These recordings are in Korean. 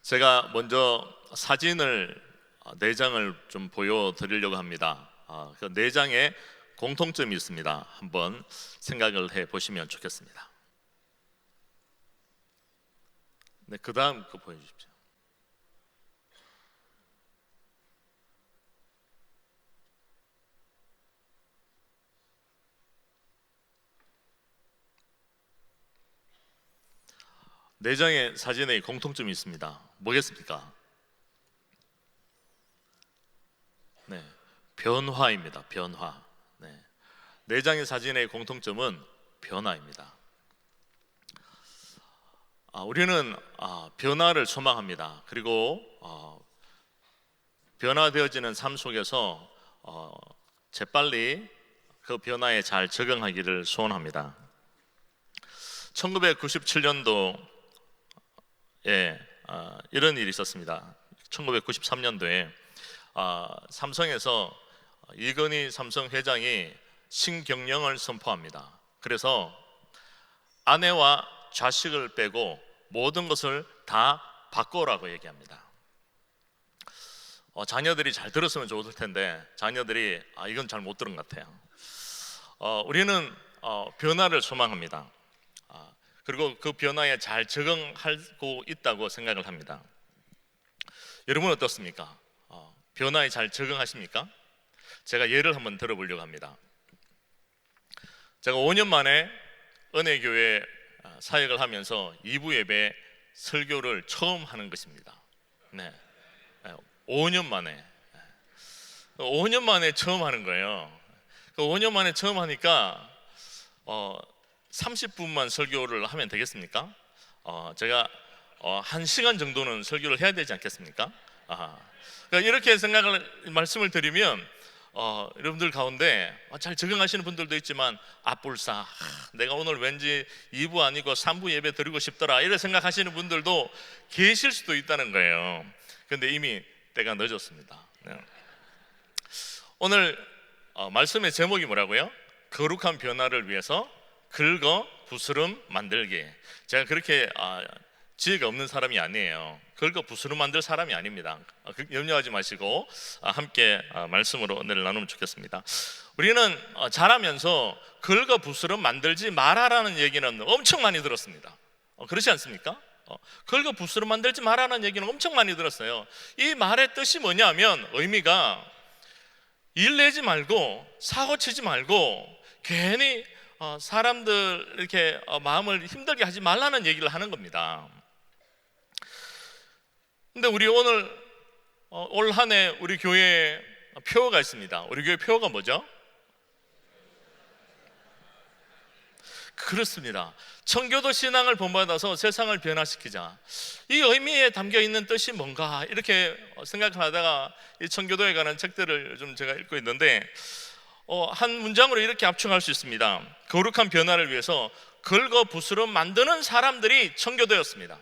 제가 먼저 사진을 4장을 좀 보여드리려고 합니다. 그 4장에 공통점이 있습니다. 한번 생각을 해보시면 좋겠습니다. 네, 그 다음 거 보여주십시오. 네 장의 사진에 공통점이 있습니다. 뭐겠습니까? 네, 변화입니다. 변화. 네 장의 사진의 공통점은 변화입니다. 우리는 변화를 소망합니다. 그리고 변화되어지는 삶 속에서 재빨리 그 변화에 잘 적응하기를 소원합니다. 1997년도에 이런 일이 있었습니다. 1993년도에 삼성에서 이건희 삼성 회장이 신경영을 선포합니다. 그래서 아내와 자식을 빼고 모든 것을 다 바꿔라고 얘기합니다. 자녀들이 잘 들었으면 좋을 텐데 자녀들이 이건 잘 못 들은 것 같아요. 우리는 변화를 소망합니다. 그리고 그 변화에 잘 적응하고 있다고 생각을 합니다. 여러분 어떻습니까? 변화에 잘 적응하십니까? 제가 예를 한번 들어보려고 합니다. 제가 5년 만에 은혜교회 사역을 하면서 2부 예배 설교를 처음 하는 것입니다. 네, 5년 만에 처음 하는 거예요. 5년 만에 처음 하니까 30분만 설교를 하면 되겠습니까? 제가 1시간 정도는 설교를 해야 되지 않겠습니까? 그러니까 이렇게 말씀을 드리면 여러분들 가운데 잘 적응하시는 분들도 있지만 앞불사 내가 오늘 왠지 2부 아니고 3부 예배 드리고 싶더라 이렇게 생각하시는 분들도 계실 수도 있다는 거예요. 그런데 이미 때가 늦었습니다. 오늘 말씀의 제목이 뭐라고요? 거룩한 변화를 위해서 긁어 부스름 만들기. 제가 그렇게 지혜가 없는 사람이 아니에요. 긁어 부스름 만들 사람이 아닙니다. 염려하지 마시고 함께 말씀으로 은혜를 나누면 좋겠습니다. 우리는 자라면서 긁어 부스름 만들지 마라라는 얘기는 엄청 많이 들었습니다. 그렇지 않습니까? 긁어 부스름 만들지 마라는 얘기는 엄청 많이 들었어요. 이 말의 뜻이 뭐냐면 의미가 일 내지 말고 사고 치지 말고 괜히 사람들 이렇게 마음을 힘들게 하지 말라는 얘기를 하는 겁니다. 근데 우리 오늘 올 한 해 우리 교회에 표어가 있습니다. 우리 교회 표어가 뭐죠? 그렇습니다. 청교도 신앙을 본받아서 세상을 변화시키자. 이 의미에 담겨 있는 뜻이 뭔가 이렇게 생각을 하다가 이 청교도에 관한 책들을 요즘 제가 읽고 있는데 한 문장으로 이렇게 압축할 수 있습니다. 거룩한 변화를 위해서 긁어 부스럼 만드는 사람들이 청교도였습니다.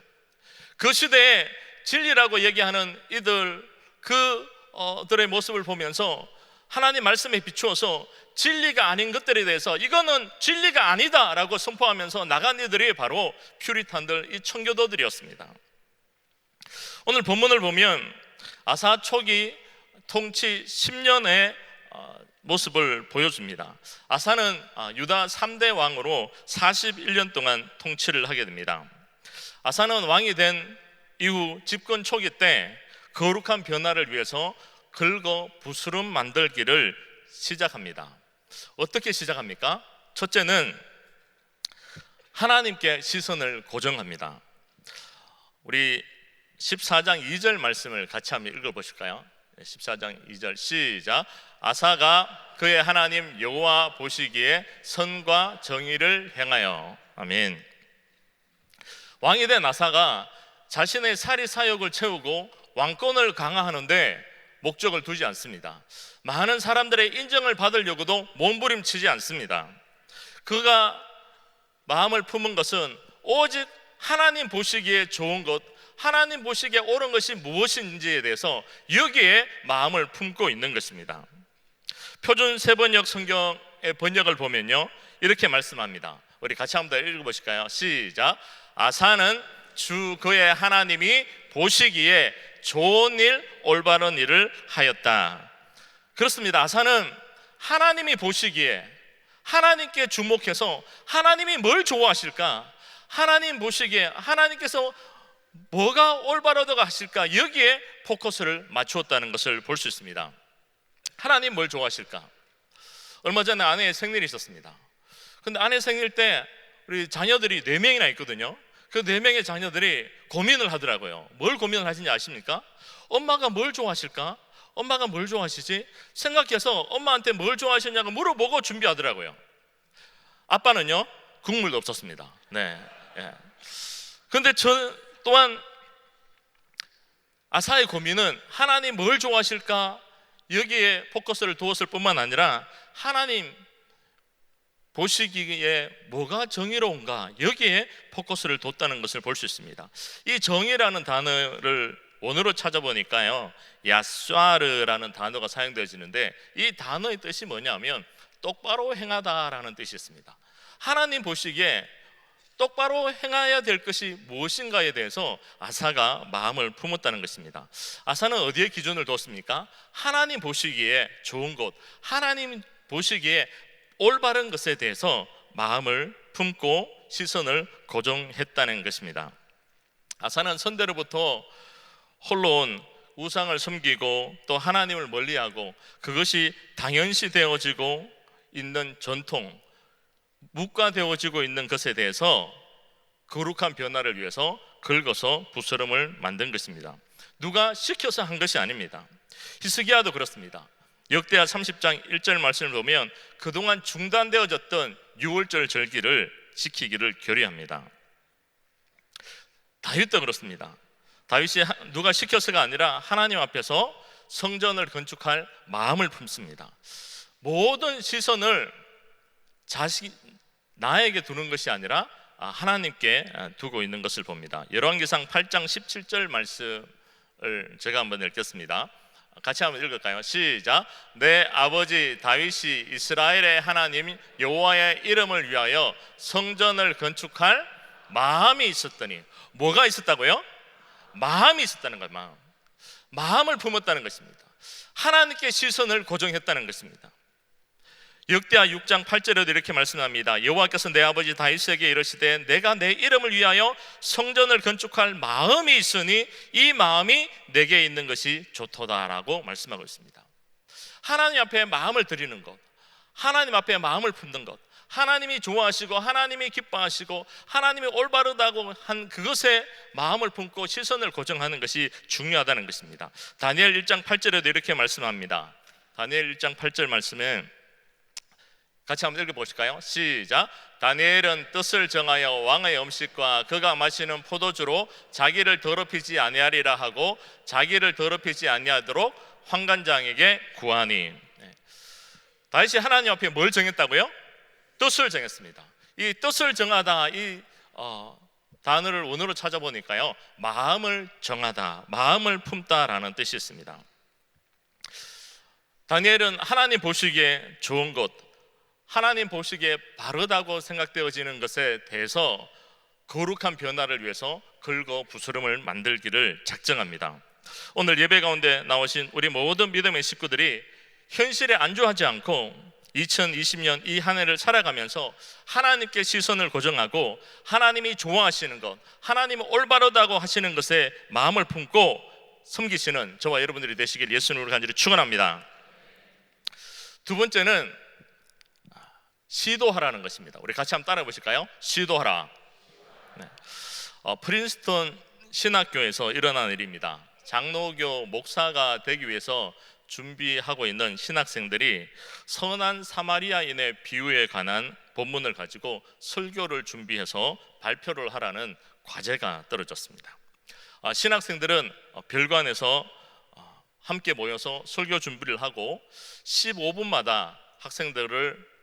그 시대에 진리라고 얘기하는 그들의 모습을 보면서 하나님 말씀에 비추어서 진리가 아닌 것들에 대해서 이거는 진리가 아니다 라고 선포하면서 나간 이들이 바로 퓨리탄들, 이 청교도들이었습니다. 오늘 본문을 보면 아사 초기 통치 10년의 모습을 보여줍니다. 아사는 유다 3대 왕으로 41년 동안 통치를 하게 됩니다. 아사는 왕이 된 이후 집권 초기 때 거룩한 변화를 위해서 긁어 부스름 만들기를 시작합니다. 어떻게 시작합니까? 첫째는 하나님께 시선을 고정합니다. 우리 14장 2절 말씀을 같이 한번 읽어보실까요? 14장 2절 시작. 아사가 그의 하나님 여호와 보시기에 선과 정의를 행하여. 아멘. 왕이 된 아사가 자신의 사리 사역을 채우고 왕권을 강화하는데 목적을 두지 않습니다. 많은 사람들의 인정을 받으려고도 몸부림치지 않습니다. 그가 마음을 품은 것은 오직 하나님 보시기에 좋은 것, 하나님 보시기에 옳은 것이 무엇인지에 대해서 여기에 마음을 품고 있는 것입니다. 표준 세번역 성경의 번역을 보면요 이렇게 말씀합니다. 우리 같이 한번 더 읽어보실까요? 시작. 아사는 주 그의 하나님이 보시기에 좋은 일, 올바른 일을 하였다. 그렇습니다. 아사는 하나님이 보시기에, 하나님께 주목해서 하나님이 뭘 좋아하실까, 하나님 보시기에 하나님께서 뭐가 올바르다고 하실까, 여기에 포커스를 맞추었다는 것을 볼 수 있습니다. 하나님 뭘 좋아하실까? 얼마 전에 아내의 생일이 있었습니다. 근데 아내 생일 때 우리 자녀들이 4명이나 있거든요. 그 4명의 자녀들이 고민을 하더라고요. 뭘 고민을 하시는지 아십니까? 엄마가 뭘 좋아하실까? 엄마가 뭘 좋아하시지? 생각해서 엄마한테 뭘 좋아하시냐고 물어보고 준비하더라고요. 아빠는요, 국물도 없었습니다. 네. 예. 근데 저 또한 아사의 고민은 하나님 뭘 좋아하실까? 여기에 포커스를 두었을 뿐만 아니라 하나님 보시기에 뭐가 정의로운가, 여기에 포커스를 뒀다는 것을 볼 수 있습니다. 이 정의라는 단어를 원어로 찾아보니까요, 야스와르라는 단어가 사용되어지는데, 이 단어의 뜻이 뭐냐면 똑바로 행하다라는 뜻이 있습니다. 하나님 보시기에 똑바로 행해야 될 것이 무엇인가에 대해서 아사가 마음을 품었다는 것입니다. 아사는 어디에 기준을 뒀습니까? 하나님 보시기에 좋은 것, 하나님 보시기에 올바른 것에 대해서 마음을 품고 시선을 고정했다는 것입니다. 아사는 선대로부터 홀로 온 우상을 섬기고 또 하나님을 멀리하고 그것이 당연시 되어지고 있는 전통, 묵과되어지고 있는 것에 대해서 거룩한 변화를 위해서 긁어서 부스럼을 만든 것입니다. 누가 시켜서 한 것이 아닙니다. 히스기야도 그렇습니다. 역대하 30장 1절 말씀을 보면 그동안 중단되어졌던 유월절 절기를 지키기를 결의합니다. 다윗도 그렇습니다. 다윗이 누가 시켜서가 아니라 하나님 앞에서 성전을 건축할 마음을 품습니다. 모든 시선을 나에게 두는 것이 아니라 하나님께 두고 있는 것을 봅니다. 열왕기상 8장 17절 말씀을 제가 한번 읽겠습니다. 같이 한번 읽을까요? 시작. 내 아버지 다윗이 이스라엘의 하나님 여호와의 이름을 위하여 성전을 건축할 마음이 있었더니, 뭐가 있었다고요? 마음이 있었다는 거예요. 마음을 품었다는 것입니다. 하나님께 시선을 고정했다는 것입니다. 역대하 6장 8절에도 이렇게 말씀합니다. 여호와께서 내 아버지 다윗에게 이르시되 내가 내 이름을 위하여 성전을 건축할 마음이 있으니 이 마음이 내게 있는 것이 좋도다라고 말씀하고 있습니다. 하나님 앞에 마음을 드리는 것, 하나님 앞에 마음을 품는 것, 하나님이 좋아하시고 하나님이 기뻐하시고 하나님이 올바르다고 한 그것에 마음을 품고 시선을 고정하는 것이 중요하다는 것입니다. 다니엘 1장 8절에도 이렇게 말씀합니다. 다니엘 1장 8절 말씀에 같이 한번 읽어보실까요? 시작. 다니엘은 뜻을 정하여 왕의 음식과 그가 마시는 포도주로 자기를 더럽히지 아니하리라 하고 자기를 더럽히지 아니하도록 환관장에게 구하니. 다윗이 하나님 앞에 뭘 정했다고요? 뜻을 정했습니다. 이 뜻을 정하다, 이 단어를 원어로 찾아보니까요, 마음을 정하다, 마음을 품다라는 뜻이 있습니다. 다니엘은 하나님 보시기에 좋은 것, 하나님 보시기에 바르다고 생각되어지는 것에 대해서 거룩한 변화를 위해서 긁어 부스럼을 만들기를 작정합니다. 오늘 예배 가운데 나오신 우리 모든 믿음의 식구들이 현실에 안주하지 않고 2020년 이 한 해를 살아가면서 하나님께 시선을 고정하고 하나님이 좋아하시는 것, 하나님이 올바르다고 하시는 것에 마음을 품고 섬기시는 저와 여러분들이 되시길 예수님으로 간절히 축원합니다. 두 번째는 시도하라는 것입니다. 우리 같이 한번 따라해 보실까요? 시도하라. 네. 프린스턴 신학교에서 일어난 일입니다. 장로교 목사가 되기 위해서 준비하고 있는 신학생들이 선한 사마리아인의 비유에 관한 본문을 가지고 설교를 준비해서 발표를 하라는 과제가 떨어졌습니다. 신학생들은 별관에서 함께 모여서 설교 준비를 하고 15분마다 학생들을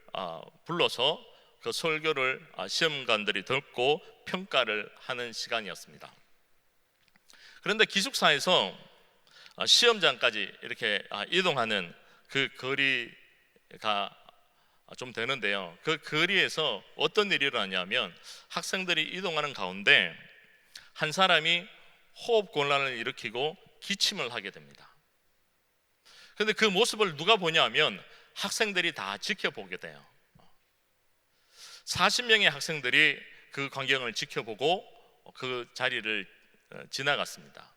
불러서 그 설교를 시험관들이 듣고 평가를 하는 시간이었습니다. 그런데 기숙사에서 시험장까지 이렇게 이동하는 그 거리가 좀 되는데요, 그 거리에서 어떤 일이 일어나냐면 학생들이 이동하는 가운데 한 사람이 호흡 곤란을 일으키고 기침을 하게 됩니다. 그런데 그 모습을 누가 보냐면 학생들이 다 지켜보게 돼요. 40명의 학생들이 그 광경을 지켜보고 그 자리를 지나갔습니다.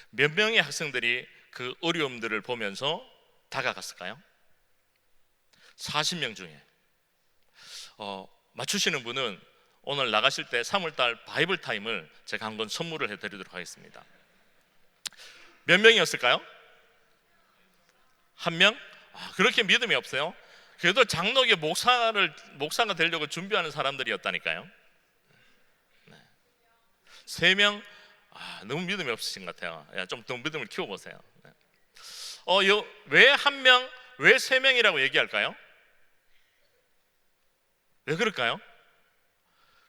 몇 명의 학생들이 그 어려움들을 보면서 다가갔을까요? 40명 중에 맞추시는 분은 오늘 나가실 때 3월달 바이블 타임을 제가 한번 선물을 해드리도록 하겠습니다. 몇 명이었을까요? 한 명? 그렇게 믿음이 없어요? 그래도 장로교 목사가 되려고 준비하는 사람들이었다니까요. 3명? 너무 믿음이 없으신 것 같아요. 좀 더 믿음을 키워보세요. 왜 한 명, 왜 3명이라고 얘기할까요? 왜 그럴까요?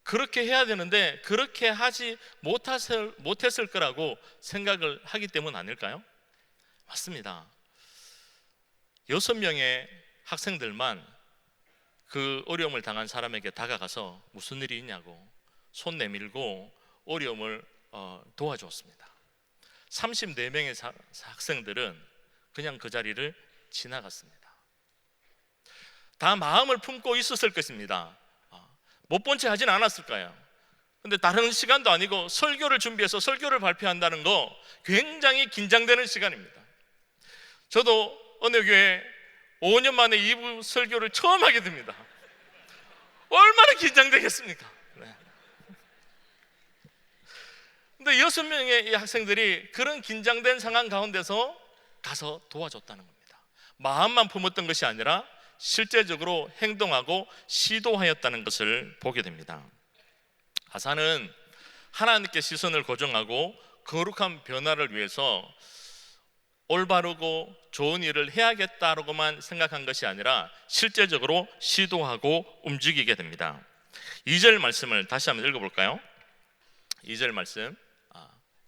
그렇게 해야 되는데 그렇게 하지 못했을 거라고 생각을 하기 때문 아닐까요? 맞습니다. 6명의 학생들만 그 어려움을 당한 사람에게 다가가서 무슨 일이 있냐고 손 내밀고 어려움을 도와주었습니다. 34명의 학생들은 그냥 그 자리를 지나갔습니다. 다 마음을 품고 있었을 것입니다. 못 본 채 하진 않았을 거예요. 근데 다른 시간도 아니고 설교를 준비해서 설교를 발표한다는 거 굉장히 긴장되는 시간입니다. 저도 어느 교회 5년 만에 2부 설교를 처음 하게 됩니다. 얼마나 긴장되겠습니까? 근데 6명의 학생들이 그런 긴장된 상황 가운데서 가서 도와줬다는 겁니다. 마음만 품었던 것이 아니라 실제적으로 행동하고 시도하였다는 것을 보게 됩니다. 아사는 하나님께 시선을 고정하고 거룩한 변화를 위해서 올바르고 좋은 일을 해야겠다라고만 생각한 것이 아니라 실제적으로 시도하고 움직이게 됩니다. 2절 말씀을 다시 한번 읽어볼까요? 2절 말씀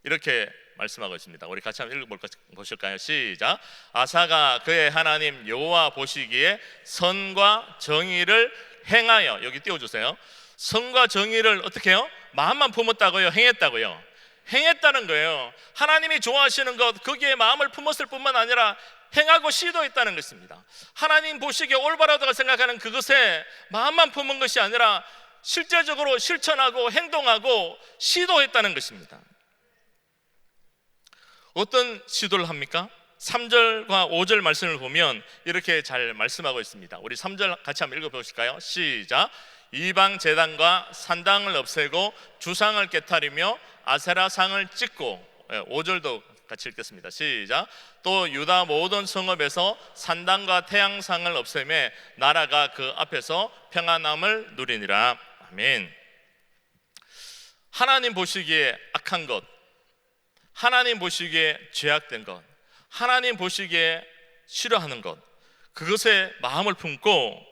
이렇게 말씀하고 있습니다. 우리 같이 한번 읽어보실까요? 시작. 아사가 그의 하나님 여호와 보시기에 선과 정의를 행하여, 여기 띄워주세요. 선과 정의를 어떻게 해요? 마음만 품었다고요? 행했다고요? 행했다는 거예요. 하나님이 좋아하시는 것, 거기에 마음을 품었을 뿐만 아니라 행하고 시도했다는 것입니다. 하나님 보시기에 올바르다고 생각하는 그것에 마음만 품은 것이 아니라 실제적으로 실천하고 행동하고 시도했다는 것입니다. 어떤 시도를 합니까? 3절과 5절 말씀을 보면 이렇게 잘 말씀하고 있습니다. 우리 3절 같이 한번 읽어보실까요? 시작. 이방 제단과 산당을 없애고 주상을 깨트리며 아세라 상을 찍고, 5절도 같이 읽겠습니다. 시작. 또 유다 모든 성읍에서 산당과 태양상을 없애매 나라가 그 앞에서 평안함을 누리니라. 아멘. 하나님 보시기에 악한 것, 하나님 보시기에 죄악된 것, 하나님 보시기에 싫어하는 것, 그것에 마음을 품고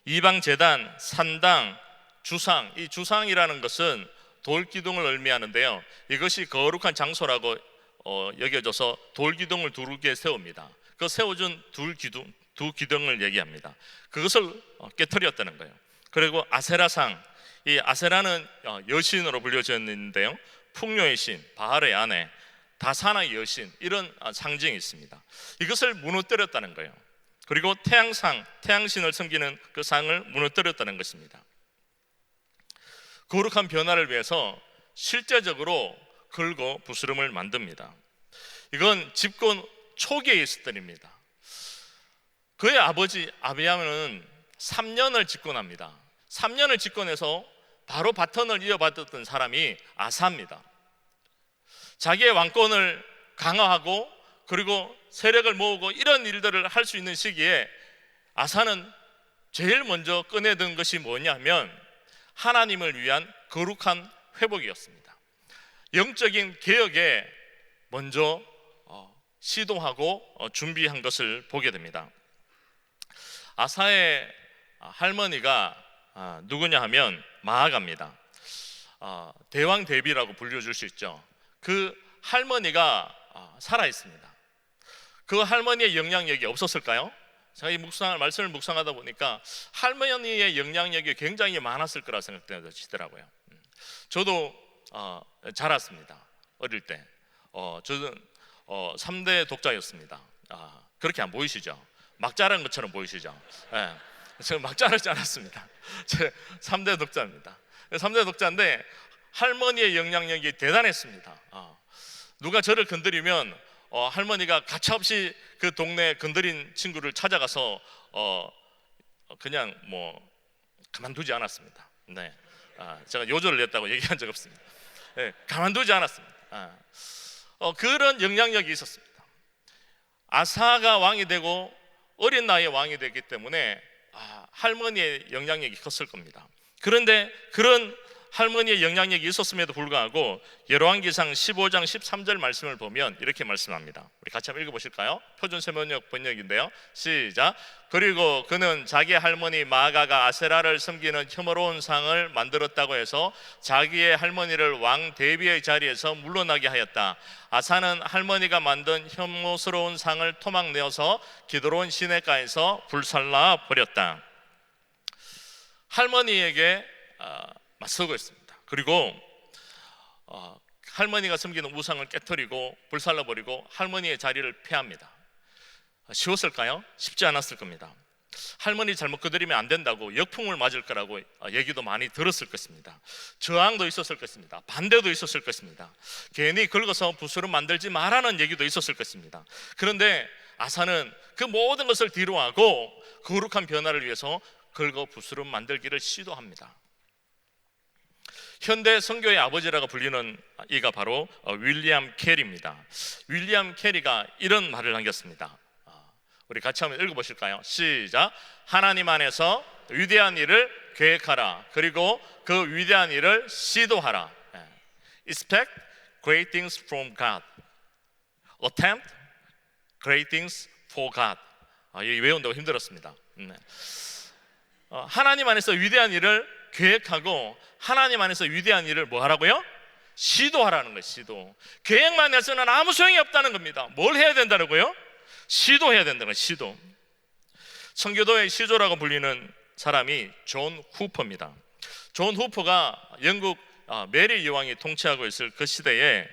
이방 제단, 산당, 주상, 이 주상이라는 것은 돌기둥을 의미하는데요, 이것이 거룩한 장소라고 여겨져서 돌기둥을 두 개 세웁니다. 그 세워준 두 기둥을 얘기합니다. 그것을 깨트렸다는 거예요. 그리고 아세라상, 이 아세라는 여신으로 불려져 있는데요, 풍요의 신, 바알의 아내, 다산의 여신, 이런 상징이 있습니다. 이것을 무너뜨렸다는 거예요. 그리고 태양상, 태양신을 섬기는 그 상을 무너뜨렸다는 것입니다. 거룩한 변화를 위해서 실제적으로 걸고 부스럼을 만듭니다. 이건 집권 초기에 있었던 일입니다. 그의 아버지 아비야는 3년을 집권합니다. 3년을 집권해서 바로 바턴을 이어받았던 사람이 아사입니다. 자기의 왕권을 강화하고 그리고 세력을 모으고 이런 일들을 할 수 있는 시기에 아사는 제일 먼저 꺼내든 것이 뭐냐면 하나님을 위한 거룩한 회복이었습니다. 영적인 개혁에 먼저 시도하고 준비한 것을 보게 됩니다. 아사의 할머니가 누구냐 하면 마아가입니다. 대왕 대비라고 불려줄 수 있죠. 그 할머니가 살아 있습니다. 그 할머니의 영향력이 없었을까요? 제가 이 말씀을 묵상하다 보니까 할머니의 영향력이 굉장히 많았을 거라 생각되더라고요. 저도 자랐습니다. 어릴 때. 저는 3대 독자였습니다. 그렇게 안 보이시죠? 막 자란 것처럼 보이시죠? 예. 제가 막 자라지 않았습니다. 제 3대 독자입니다. 3대 독자인데 할머니의 영향력이 대단했습니다. 누가 저를 건드리면 할머니가 가차없이 그 동네 건드린 친구를 찾아가서 그냥 뭐 가만두지 않았습니다. 네. 제가 요절을 냈다고 얘기한 적 없습니다. 네, 가만두지 않았습니다. 그런 영향력이 있었습니다. 아사가 왕이 되고 어린 나이에 왕이 되기 때문에 할머니의 영향력이 컸을 겁니다. 그런데 그런 할머니의 영향력이 있었음에도 불구하고 열왕기상 15장 13절 말씀을 보면 이렇게 말씀합니다. 우리 같이 한번 읽어보실까요? 표준세번역 번역인데요. 시작. 그리고 그는 자기 할머니 마아가가 아세라를 섬기는 혐오로운 상을 만들었다고 해서 자기의 할머니를 왕 대비의 자리에서 물러나게 하였다. 아사는 할머니가 만든 혐오스러운 상을 토막내어서 기드론 시내가에서 불살라 버렸다. 할머니에게 맞서고 있습니다. 그리고 할머니가 섬기는 우상을 깨뜨리고 불살라버리고 할머니의 자리를 폐합니다. 쉬웠을까요? 쉽지 않았을 겁니다. 할머니 잘못 건드리면 안 된다고 역풍을 맞을 거라고 얘기도 많이 들었을 것입니다. 저항도 있었을 것입니다. 반대도 있었을 것입니다. 괜히 긁어서 부스럼 만들지 말라는 얘기도 있었을 것입니다. 그런데 아사는 그 모든 것을 뒤로하고 거룩한 변화를 위해서 긁어 부스럼 만들기를 시도합니다. 현대 선교의 아버지라고 불리는 이가 바로 윌리엄 캐리입니다. 윌리엄 캐리가 이런 말을 남겼습니다. 우리 같이 한번 읽어보실까요? 시작. 하나님 안에서 위대한 일을 계획하라. 그리고 그 위대한 일을 시도하라. Expect great things from God. Attempt great things for God. 이 외운다고 힘들었습니다. 하나님 안에서 위대한 일을 계획하고 하나님 안에서 위대한 일을 뭐 하라고요? 시도하라는 거예요. 시도. 계획만 해서는 아무 소용이 없다는 겁니다. 뭘 해야 된다고요? 시도해야 된다는 거예요. 시도. 청교도의 시조라고 불리는 사람이 존 후퍼입니다. 존 후퍼가 영국 메리 여왕이 통치하고 있을 그 시대에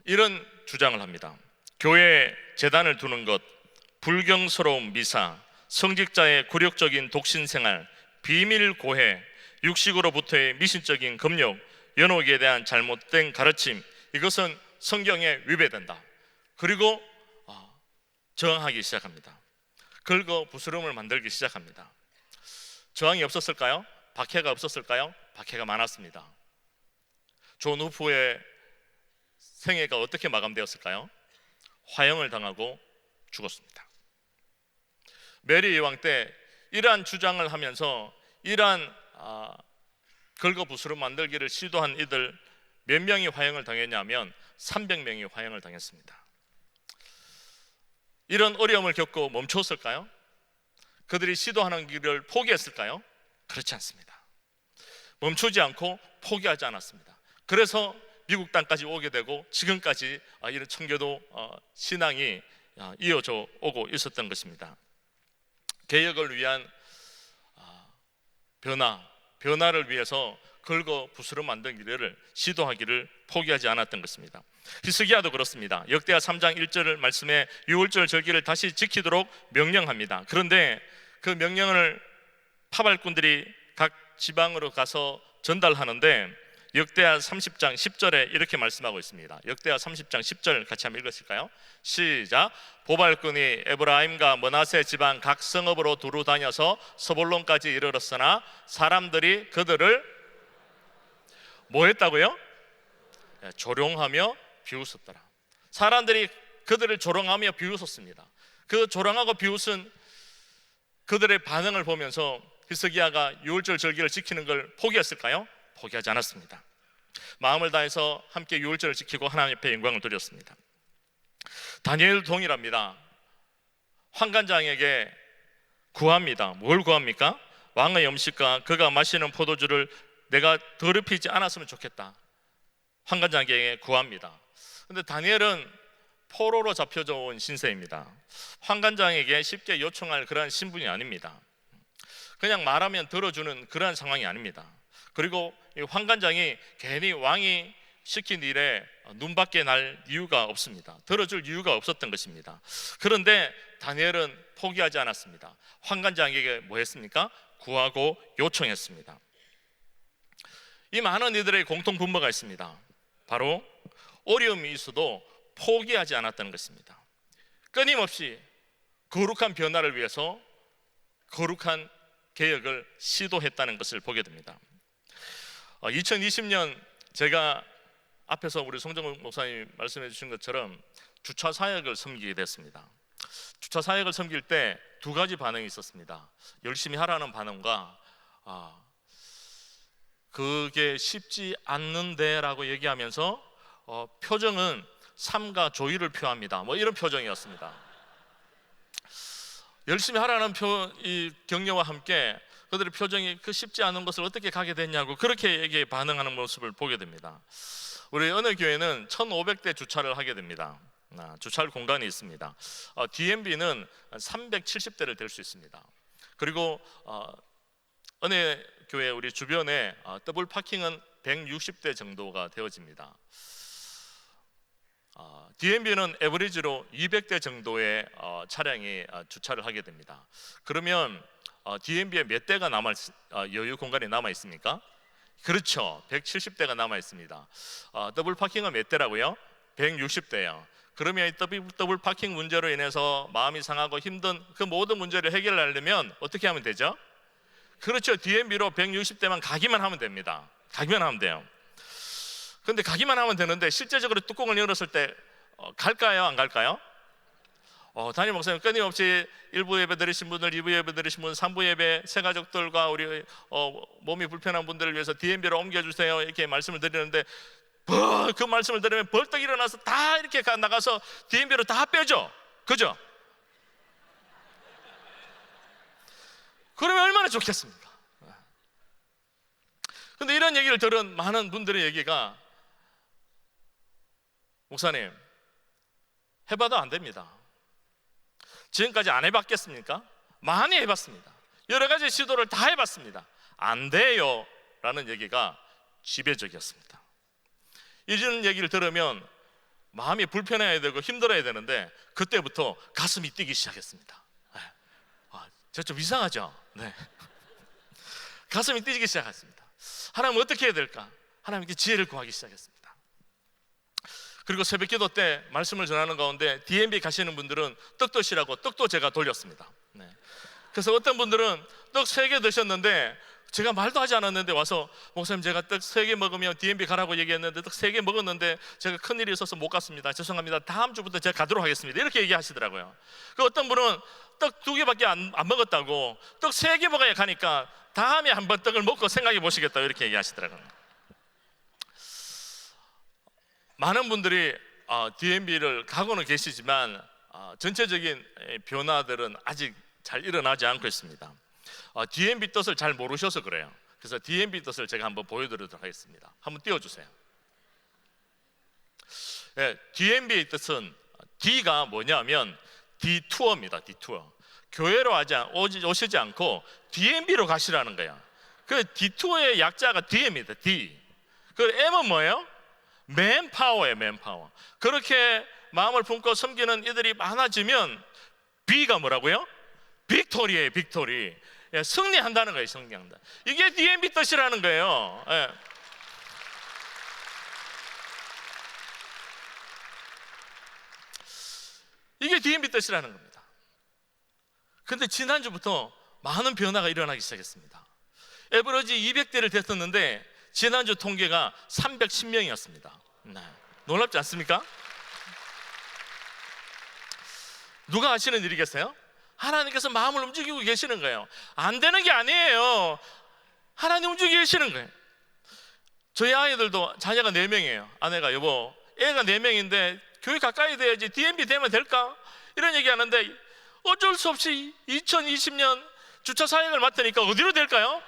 이런 주장을 합니다. 교회에 제단을 두는 것, 불경스러운 미사, 성직자의 굴욕적인 독신생활, 비밀 고해, 육식으로부터의 미신적인 금욕, 연옥에 대한 잘못된 가르침, 이것은 성경에 위배된다. 그리고 저항하기 시작합니다. 긁어 부스럼을 만들기 시작합니다. 저항이 없었을까요? 박해가 없었을까요? 박해가 많았습니다. 존 후프의 생애가 어떻게 마감되었을까요? 화형을 당하고 죽었습니다. 메리 여왕 때 이러한 주장을 하면서 이러한 긁어 부스럼 만들기를 시도한 이들 몇 명이 화형을 당했냐면 300명이 화형을 당했습니다. 이런 어려움을 겪고 멈췄을까요? 그들이 시도하는 길을 포기했을까요? 그렇지 않습니다. 멈추지 않고 포기하지 않았습니다. 그래서 미국 땅까지 오게 되고 지금까지 이런 청교도 신앙이 이어져 오고 있었던 것입니다. 개혁을 위한 변화를 위해서 긁어 부스럼 만든 길을 시도하기를 포기하지 않았던 것입니다. 히스기야도 그렇습니다. 역대하 3장 1절 말씀에 유월절 절기를 다시 지키도록 명령합니다. 그런데 그 명령을 파발꾼들이 각 지방으로 가서 전달하는데 역대하 30장 10절에 이렇게 말씀하고 있습니다. 역대하 30장 10절 같이 한번 읽으실까요? 시작. 보발꾼이 에브라임과 므낫세 지방 각 성읍으로 두루 다녀서 서볼론까지 이르렀으나 사람들이 그들을 뭐 했다고요? 조롱하며 비웃었더라. 사람들이 그들을 조롱하며 비웃었습니다. 그 조롱하고 비웃은 그들의 반응을 보면서 히스기야가 유월절 절기를 지키는 걸 포기했을까요? 포기하지 않았습니다. 마음을 다해서 함께 유월절을 지키고 하나님 앞에 영광을 드렸습니다. 다니엘도 동일합니다. 환관장에게 구합니다. 뭘 구합니까? 왕의 음식과 그가 마시는 포도주를 내가 더럽히지 않았으면 좋겠다. 환관장에게 구합니다. 그런데 다니엘은 포로로 잡혀져 온 신세입니다. 환관장에게 쉽게 요청할 그러한 신분이 아닙니다. 그냥 말하면 들어주는 그러한 상황이 아닙니다. 그리고 이 환관장이 괜히 왕이 시킨 일에 눈밖에 날 이유가 없습니다. 들어줄 이유가 없었던 것입니다. 그런데 다니엘은 포기하지 않았습니다. 환관장에게 뭐 했습니까? 구하고 요청했습니다. 이 많은 이들의 공통 분모가 있습니다. 바로 어려움이 있어도 포기하지 않았다는 것입니다. 끊임없이 거룩한 변화를 위해서 거룩한 개혁을 시도했다는 것을 보게 됩니다. 2020년 제가 앞에서 우리 송정국 목사님이 말씀해 주신 것처럼 주차 사역을 섬기게 됐습니다. 주차 사역을 섬길 때 두 가지 반응이 있었습니다. 열심히 하라는 반응과 그게 쉽지 않는데 라고 얘기하면서 표정은 삼가 조의를 표합니다. 뭐 이런 표정이었습니다. 열심히 하라는 이 격려와 함께 그들의 표정이 그 쉽지 않은 것을 어떻게 가게 됐냐고 그렇게 반응하는 모습을 보게 됩니다. 우리 어느 교회는 1500대 주차를 하게 됩니다. 주차할 공간이 있습니다. DMB는 370대를 댈 수 있습니다. 그리고 어느 교회 우리 주변에 더블 파킹은 160대 정도가 되어집니다. DMB는 에버리지로 200대 정도의 차량이 주차를 하게 됩니다. 그러면 DMB에 몇 대가 여유 공간이 남아 있습니까? 그렇죠. 170대가 남아 있습니다. 더블 파킹은 몇 대라고요? 160대요. 그러면 이 더블 파킹 문제로 인해서 마음이 상하고 힘든 그 모든 문제를 해결하려면 어떻게 하면 되죠? 그렇죠. DMB로 160대만 가기만 하면 됩니다. 가기만 하면 돼요. 그런데 가기만 하면 되는데 실제적으로 뚜껑을 열었을 때 갈까요? 안 갈까요? 담임 목사님 끊임없이 1부 예배 드리신 분들, 2부 예배 드리신 분, 3부 예배 새 가족들과 우리 몸이 불편한 분들을 위해서 DMB로 옮겨주세요 이렇게 말씀을 드리는데 그 말씀을 들으면 벌떡 일어나서 다 이렇게 나가서 DMB로 다 빼죠. 그죠? 그러면 얼마나 좋겠습니까? 근데 이런 얘기를 들은 많은 분들의 얘기가 목사님 해봐도 안 됩니다. 지금까지 안 해봤겠습니까? 많이 해봤습니다. 여러 가지 시도를 다 해봤습니다. 안 돼요 라는 얘기가 지배적이었습니다. 이런 얘기를 들으면 마음이 불편해야 되고 힘들어야 되는데 그때부터 가슴이 뛰기 시작했습니다. 저 좀 이상하죠? 네. 가슴이 뛰기 시작했습니다. 하나님 어떻게 해야 될까? 하나님께 지혜를 구하기 시작했습니다. 그리고 새벽 기도 때 말씀을 전하는 가운데 DMB 가시는 분들은 떡 드시라고 떡도 제가 돌렸습니다. 네. 그래서 어떤 분들은 떡 3개 드셨는데 제가 말도 하지 않았는데 와서 목사님 제가 떡 3개 먹으면 DMB 가라고 얘기했는데 떡 3개 먹었는데 제가 큰일이 있어서 못 갔습니다. 죄송합니다. 다음 주부터 제가 가도록 하겠습니다. 이렇게 얘기하시더라고요. 그 어떤 분은 떡 2개밖에 안 먹었다고 떡 3개 먹어야 가니까 다음에 한번 떡을 먹고 생각해 보시겠다 이렇게 얘기하시더라고요. 많은 분들이 DMB를 가고는 계시지만 전체적인 변화들은 아직 잘 일어나지 않고 있습니다. DMB 뜻을 잘 모르셔서 그래요. 그래서 DMB 뜻을 제가 한번 보여드리도록 하겠습니다. 한번 띄워주세요. 네, DMB의 뜻은 D가 뭐냐면 D투어입니다. D투어. 교회로 오시지 않고 DMB로 가시라는 거예요. 그 D투어의 약자가 D입니다. D. 그 M은 뭐예요? 맨파워예요. 맨파워. 그렇게 마음을 품고 섬기는 이들이 많아지면 B가 뭐라고요? 빅토리예요. 빅토리. 승리한다는 거예요. 승리한다. 이게 DMB 뜻이라는 거예요. 이게 DMB 뜻이라는 겁니다. 그런데 지난주부터 많은 변화가 일어나기 시작했습니다. 에버러지 200대를 됐었는데 지난주 통계가 310명이었습니다. 놀랍지 않습니까? 누가 하시는 일이겠어요? 하나님께서 마음을 움직이고 계시는 거예요. 안 되는 게 아니에요. 하나님 움직이고 계시는 거예요. 저희 아이들도 자녀가 4명이에요. 아내가 여보 애가 4명인데 교회 가까이 돼야지 DMB 되면 될까? 이런 얘기 하는데 어쩔 수 없이 2020년 주차 사역을 맡으니까 어디로 될까요?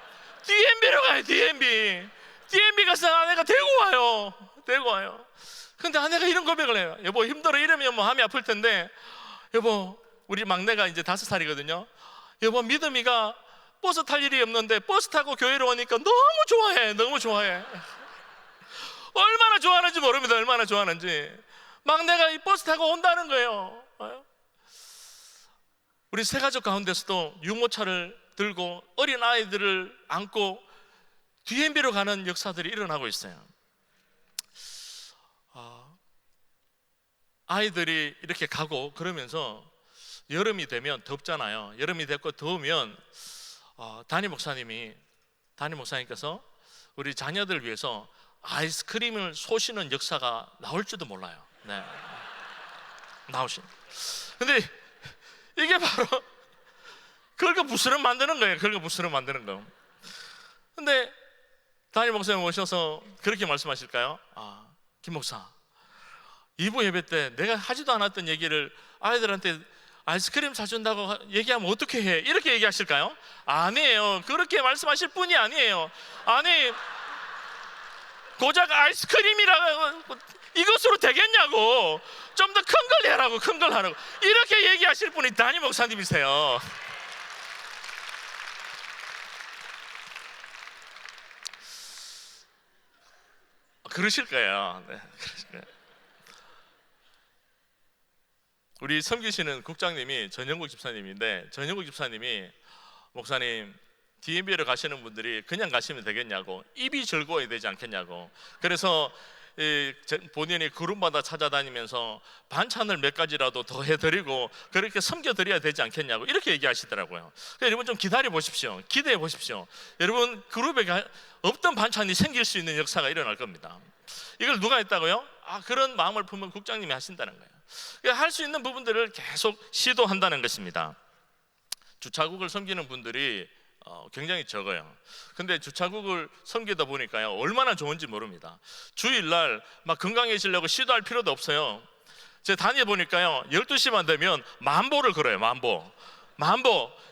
DMB로 가요. DMB 가서 아내가 데리고 와요. 근데 아내가 이런 고백을 해요. 여보 힘들어 이러면 뭐 마음이 아플 텐데 여보 우리 막내가 이제 5살이거든요. 여보 믿음이가 버스 탈 일이 없는데 버스 타고 교회로 오니까 너무 좋아해. 얼마나 좋아하는지 모릅니다. 얼마나 좋아하는지. 막 내가 이 버스 타고 온다는 거예요. 우리 새가족 가운데서도 유모차를 들고 어린 아이들을 안고 DMB로 가는 역사들이 일어나고 있어요. 아이들이 이렇게 가고 그러면서 여름이 되면 덥잖아요. 여름이 됐고 더우면 담임 목사님께서 우리 자녀들 위해서 아이스크림을 쏘시는 역사가 나올지도 몰라요. 네. 근데 이게 바로 긁어부스럼 만드는 거예요. 긁어부스럼 만드는 거. 근데 담임 목사님 오셔서 그렇게 말씀하실까요? 김 목사, 2부 예배 때 내가 하지도 않았던 얘기를 아이들한테 아이스크림 사준다고 얘기하면 어떻게 해? 이렇게 얘기하실까요? 아니에요. 그렇게 말씀하실 분이 아니에요. 아니, 고작 아이스크림이라고 이것으로 되겠냐고, 좀 더 큰 걸 해라고, 큰 걸 하라고, 이렇게 얘기하실 분이 담임 목사님이세요. 그러실 거예요. 네, 그러실 거예요. 우리 섬기시는 국장님이 전영국 집사님인데, 전영국 집사님이 목사님, DMB를 가시는 분들이 그냥 가시면 되겠냐고, 입이 즐거워야 되지 않겠냐고, 그래서 본인이 그룹마다 찾아다니면서 반찬을 몇 가지라도 더 해드리고 그렇게 섬겨드려야 되지 않겠냐고 이렇게 얘기하시더라고요. 그러니까 여러분 좀 기다려 보십시오. 기대해 보십시오. 여러분 그룹에 없던 반찬이 생길 수 있는 역사가 일어날 겁니다. 이걸 누가 했다고요? 그런 마음을 품은 국장님이 하신다는 거예요. 그러니까 할 수 있는 부분들을 계속 시도한다는 것입니다. 주차국을 섬기는 분들이 굉장히 적어요. 근데 주차국을 섬기다 보니까요, 얼마나 좋은지 모릅니다. 주일날 막 건강해지려고 시도할 필요도 없어요. 제가 다녀보니까요, 12시만 되면 만보를 걸어요. 만보.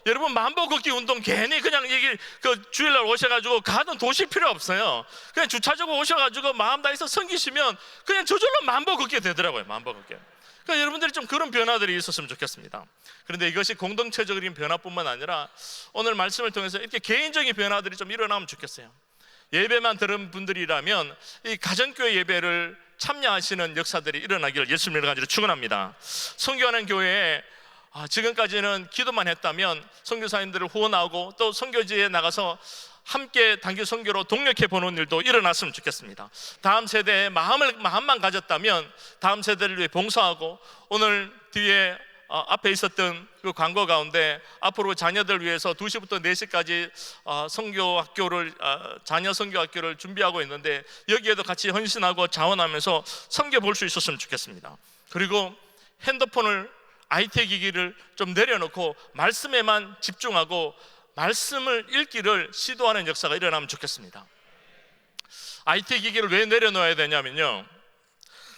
여러분, 만보 걷기 운동 괜히 그냥 주일날 오셔가지고 가던 도실 필요 없어요. 그냥 주차장으로 오셔가지고 마음 다해서 섬기시면 그냥 저절로 만보 걷게 되더라고요. 만보 걷게. 그러니까 여러분들이 좀 그런 변화들이 있었으면 좋겠습니다. 그런데 이것이 공동체적인 변화뿐만 아니라 오늘 말씀을 통해서 이렇게 개인적인 변화들이 좀 일어나면 좋겠어요. 예배만 들은 분들이라면 이 가정교회 예배를 참여하시는 역사들이 일어나기를 예수님의 간절히 축원합니다. 선교하는 교회에 지금까지는 기도만 했다면 선교사님들을 후원하고 또 선교지에 나가서 함께 단기 선교로 동력해 보는 일도 일어났으면 좋겠습니다. 다음 세대의 마음만 가졌다면 다음 세대를 위해 봉사하고, 오늘 뒤에 앞에 있었던 그 광고 가운데 앞으로 자녀들 위해서 2시부터 4시까지 자녀 선교학교를 준비하고 있는데 여기에도 같이 헌신하고 자원하면서 섬겨 볼 수 있었으면 좋겠습니다. 그리고 핸드폰을, IT 기기를 좀 내려놓고 말씀에만 집중하고 말씀을 읽기를 시도하는 역사가 일어나면 좋겠습니다. IT 기기를 왜 내려놓아야 되냐면요,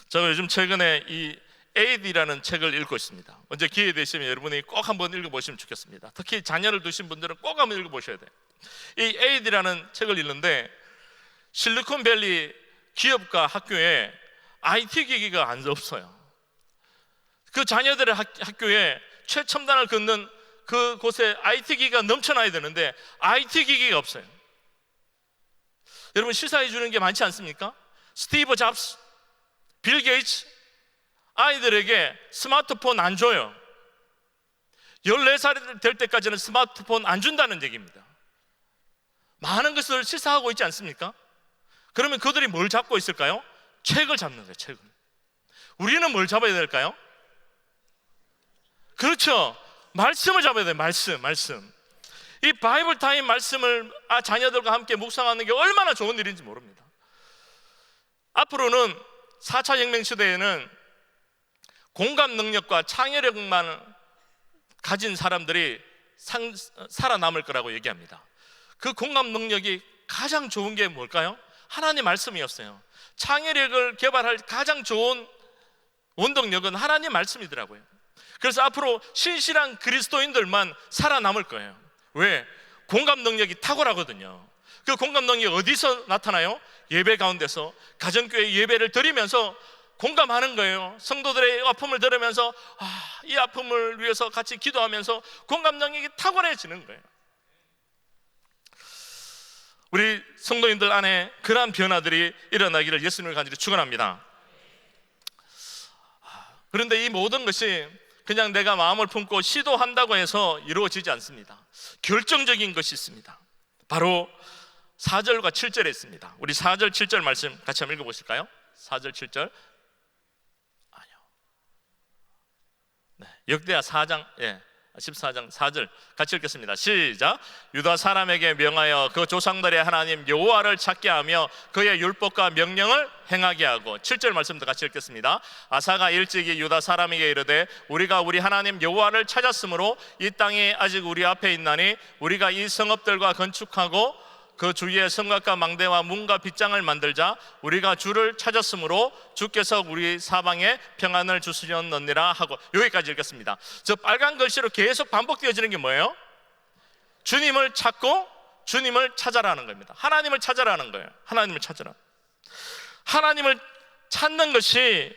제가 요즘 최근에 이 AD라는 책을 읽고 있습니다. 언제 기회 되시면 여러분이 꼭 한번 읽어보시면 좋겠습니다. 특히 자녀를 두신 분들은 꼭 한번 읽어보셔야 돼요. 이 AD라는 책을 읽는데 실리콘밸리 기업과 학교에 IT 기기가 없어요. 그 자녀들의 학교에 최첨단을 걷는 그곳에 IT 기기가 넘쳐나야 되는데 IT 기기가 없어요. 여러분, 시사해 주는 게 많지 않습니까? 스티브 잡스, 빌 게이츠, 아이들에게 스마트폰 안 줘요. 14살이 될 때까지는 스마트폰 안 준다는 얘기입니다. 많은 것을 시사하고 있지 않습니까? 그러면 그들이 뭘 잡고 있을까요? 책을 잡는 거예요. 책을. 우리는 뭘 잡아야 될까요? 그렇죠, 말씀을 잡아야 돼요. 말씀. 이 바이블 타임 말씀을 자녀들과 함께 묵상하는 게 얼마나 좋은 일인지 모릅니다. 앞으로는 4차 혁명 시대에는 공감 능력과 창의력만 가진 사람들이 살아남을 거라고 얘기합니다. 그 공감 능력이 가장 좋은 게 뭘까요? 하나님 말씀이었어요. 창의력을 개발할 가장 좋은 원동력은 하나님 말씀이더라고요. 그래서 앞으로 신실한 그리스도인들만 살아남을 거예요. 왜? 공감 능력이 탁월하거든요. 그 공감 능력이 어디서 나타나요? 예배 가운데서, 가정교회 예배를 드리면서 공감하는 거예요. 성도들의 아픔을 들으면서 이 아픔을 위해서 같이 기도하면서 공감 능력이 탁월해지는 거예요. 우리 성도님들 안에 그러한 변화들이 일어나기를 예수님을 간절히 축원합니다. 그런데 이 모든 것이 그냥 내가 마음을 품고 시도한다고 해서 이루어지지 않습니다. 결정적인 것이 있습니다. 바로 4절과 7절에 있습니다. 우리 4절 7절 말씀 같이 한번 읽어보실까요? 4절 7절. 아니요. 네, 역대하 4장 14장 4절 같이 읽겠습니다. 시작. 유다 사람에게 명하여 그 조상들의 하나님 여호와를 찾게 하며 그의 율법과 명령을 행하게 하고. 7절 말씀도 같이 읽겠습니다. 아사가 일찍이 유다 사람에게 이르되 우리가 우리 하나님 여호와를 찾았으므로 이 땅이 아직 우리 앞에 있나니 우리가 이 성읍들과 건축하고 그 주위에 성곽과 망대와 문과 빗장을 만들자. 우리가 주를 찾았으므로 주께서 우리 사방에 평안을 주시려느니라 하고. 여기까지 읽겠습니다. 저 빨간 글씨로 계속 반복되어지는 게 뭐예요? 주님을 찾고 주님을 찾아라는 겁니다. 하나님을 찾아라는 거예요. 하나님을 찾아라. 하나님을 찾는 것이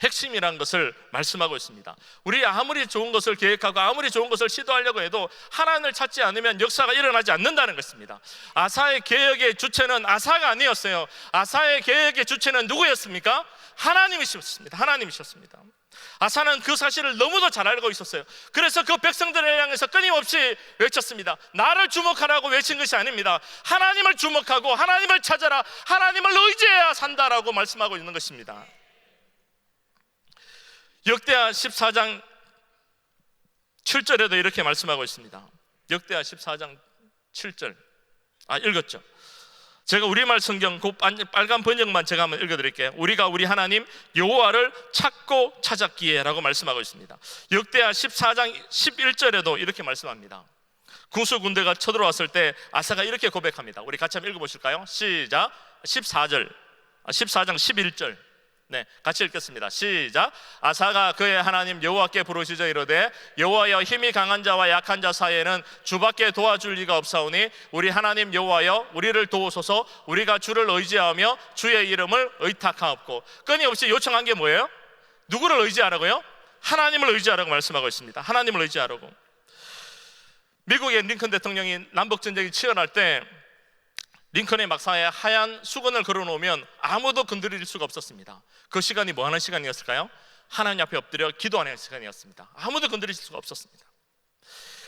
핵심이라는 것을 말씀하고 있습니다. 우리 아무리 좋은 것을 계획하고 아무리 좋은 것을 시도하려고 해도 하나님을 찾지 않으면 역사가 일어나지 않는다는 것입니다. 아사의 계획의 주체는 아사가 아니었어요. 아사의 계획의 주체는 누구였습니까? 하나님이셨습니다. 하나님이셨습니다. 아사는 그 사실을 너무도 잘 알고 있었어요. 그래서 그 백성들을 향해서 끊임없이 외쳤습니다. 나를 주목하라고 외친 것이 아닙니다. 하나님을 주목하고 하나님을 찾아라, 하나님을 의지해야 산다라고 말씀하고 있는 것입니다. 역대하 14장 7절에도 이렇게 말씀하고 있습니다. 역대하 14장 7절 읽었죠? 제가 우리말 성경 그 빨간 번역만 제가 한번 읽어드릴게요. 우리가 우리 하나님 여호와를 찾고 찾았기에 라고 말씀하고 있습니다. 역대하 14장 11절에도 이렇게 말씀합니다. 구수 군대가 쳐들어왔을 때 아사가 이렇게 고백합니다. 우리 같이 한번 읽어보실까요? 시작. 14장 11절 같이 읽겠습니다. 시작. 아사가 그의 하나님 여호와께 부르시자 이르되 여호와여, 힘이 강한 자와 약한 자 사이에는 주밖에 도와줄 리가 없사오니 우리 하나님 여호와여, 우리를 도우소서. 우리가 주를 의지하며 주의 이름을 의탁하옵고. 끊임없이 요청한 게 뭐예요? 누구를 의지하라고요? 하나님을 의지하라고 말씀하고 있습니다. 하나님을 의지하라고. 미국의 링컨 대통령이 남북전쟁이 치열할 때 링컨의 막사에 하얀 수건을 걸어놓으면 아무도 건드릴 수가 없었습니다. 그 시간이 뭐 하는 시간이었을까요? 하나님 앞에 엎드려 기도하는 시간이었습니다. 아무도 건드릴 수가 없었습니다.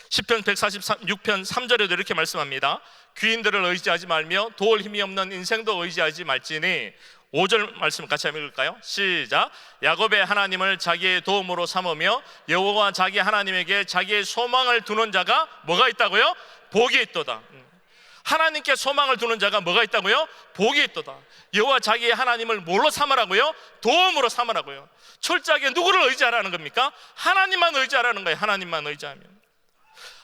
시편 146편 3절에도 이렇게 말씀합니다. 귀인들을 의지하지 말며 도울 힘이 없는 인생도 의지하지 말지니. 5절 말씀 같이 한번 읽을까요? 시작. 야곱의 하나님을 자기의 도움으로 삼으며 여호와 자기 하나님에게 자기의 소망을 두는 자가 뭐가 있다고요? 복이 있도다. 하나님께 소망을 두는 자가 뭐가 있다고요? 복이 있도다. 여호와 자기의 하나님을 뭘로 삼으라고요? 도움으로 삼으라고요. 철저하게 누구를 의지하라는 겁니까? 하나님만 의지하라는 거예요.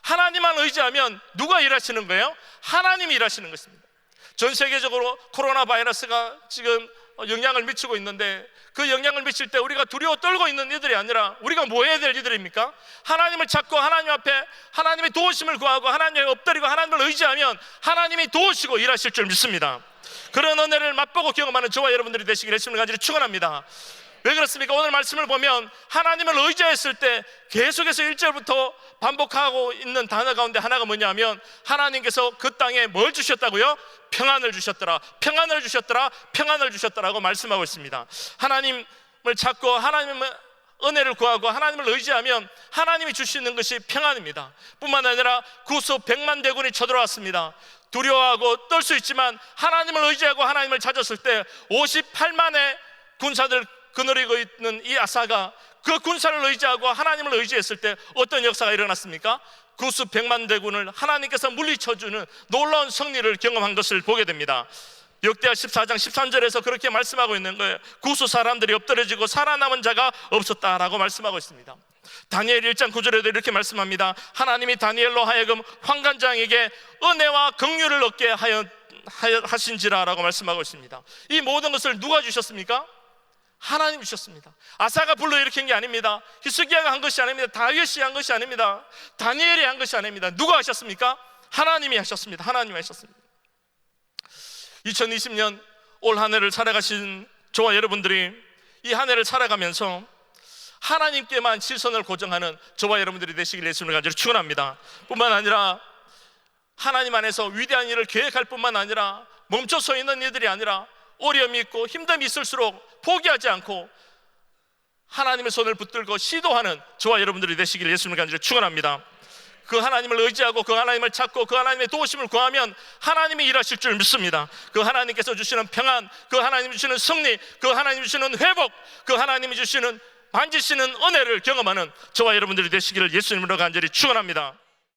하나님만 의지하면 누가 일하시는 거예요? 하나님이 일하시는 것입니다. 전 세계적으로 코로나 바이러스가 지금 영향을 미치고 있는데 그 영향을 미칠 때 우리가 두려워 떨고 있는 이들이 아니라 우리가 뭐 해야 될 이들입니까? 하나님을 찾고 하나님 앞에 하나님의 도우심을 구하고 하나님에 엎드리고 하나님을 의지하면 하나님이 도우시고 일하실 줄 믿습니다. 그런 은혜를 맛보고 경험하는 저와 여러분들이 되시기를 예수님을 간절히 축원합니다. 왜 그렇습니까? 오늘 말씀을 보면 하나님을 의지했을 때 계속해서 1절부터 반복하고 있는 단어 가운데 하나가 뭐냐면 하나님께서 그 땅에 뭘 주셨다고요? 평안을 주셨더라, 평안을 주셨더라, 평안을 주셨더라고 말씀하고 있습니다. 하나님을 찾고 하나님의 은혜를 구하고 하나님을 의지하면 하나님이 주시는 것이 평안입니다. 뿐만 아니라 구수 100만 대군이 쳐들어왔습니다. 두려워하고 떨 수 있지만 하나님을 의지하고 하나님을 찾았을 때 58만의 군사들 거느리고 있는 이 아사가 그 군사를 의지하고 하나님을 의지했을 때 어떤 역사가 일어났습니까? 구수 100만 대군을 하나님께서 물리쳐주는 놀라운 승리를 경험한 것을 보게 됩니다. 역대하 14장 13절에서 그렇게 말씀하고 있는 거예요. 구수 사람들이 엎드려지고 살아남은 자가 없었다라고 말씀하고 있습니다. 다니엘 1장 9절에도 이렇게 말씀합니다. 하나님이 다니엘로 하여금 환관장에게 은혜와 긍휼을 얻게 하신지라라고 말씀하고 있습니다. 이 모든 것을 누가 주셨습니까? 하나님 주셨습니다. 아사가 불러일으킨 게 아닙니다. 히스기야가 한 것이 아닙니다. 다윗이 한 것이 아닙니다. 다니엘이 한 것이 아닙니다. 누가 하셨습니까? 하나님이 하셨습니다. 하나님이 하셨습니다. 2020년 올 한 해를 살아가신 저와 여러분들이 이 한 해를 살아가면서 하나님께만 시선을 고정하는 저와 여러분들이 되시길 예수님을 간절히 축원합니다. 뿐만 아니라 하나님 안에서 위대한 일을 계획할 뿐만 아니라 멈춰 서 있는 이들이 아니라 어려움이 있고 힘듦이 있을수록 포기하지 않고 하나님의 손을 붙들고 시도하는 저와 여러분들이 되시기를 예수님을 간절히 축원합니다. 그 하나님을 의지하고 그 하나님을 찾고 그 하나님의 도우심을 구하면 하나님이 일하실 줄 믿습니다. 그 하나님께서 주시는 평안, 그 하나님이 주시는 승리, 그 하나님이 주시는 회복, 그 하나님이 주시는 만지시는 은혜를 경험하는 저와 여러분들이 되시기를 예수님으로 간절히 축원합니다.